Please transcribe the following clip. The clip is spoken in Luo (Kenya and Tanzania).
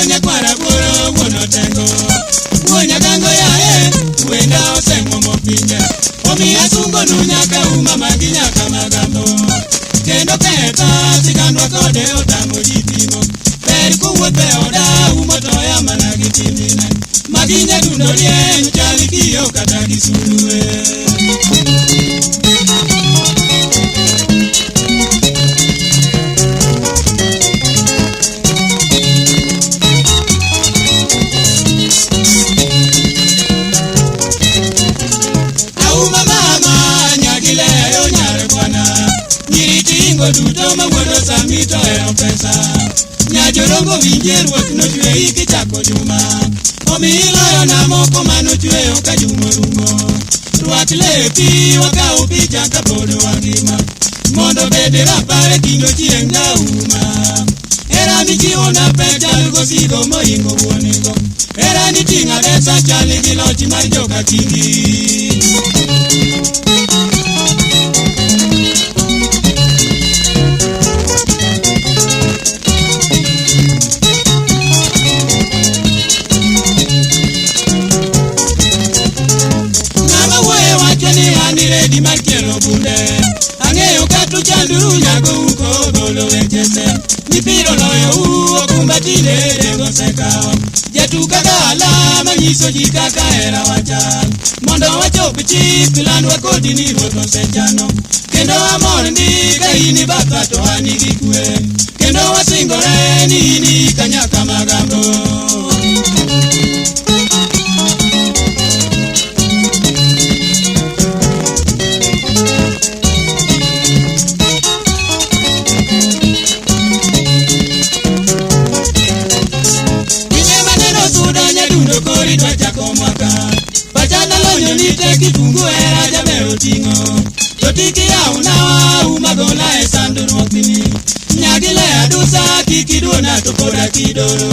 Wonya kwara boro wono tengo. Wonya gango ya wenda osemo mopinya. Omi asungo nunya ka uma maginya kama gambo. Kendo peta sigandwa kode otamo jitimo. Beri kuwuothe oda umotoya mana gitimine. Maginya dundo rien chali kiyo kata gisulue. Duto mawuodo samito ero pesa. Nyajorongo winje ruoth nochwe iki chako juma. Omi iloyo na moko manochweyo ka juma rumo. Rwak lepi wakao picha ka podo wangima. Mondo bede rapare kinyo chieng' na uma. Era michiwo na pek chal gosigo moingo wuonigo. Era ni ting'a resa chali gi loch mar joka kingi. Di marchiero bunde Angeyo katu chandu nyago uko bolo wechese Nipiro loyo okumbatile dengo sekao Jetuka gala manyiso jikaka era wachal Mondo wachopi chik lan wakodi ni roto sechano Kendo amor ndi kaini baka to anigi kwe Kendo wasingore ni kanyaka magambo. Kifungu era jamero tingo Totiki ya unawa umagola esanduru wakini Nyagile adusa kikiduona tokoda kidoro.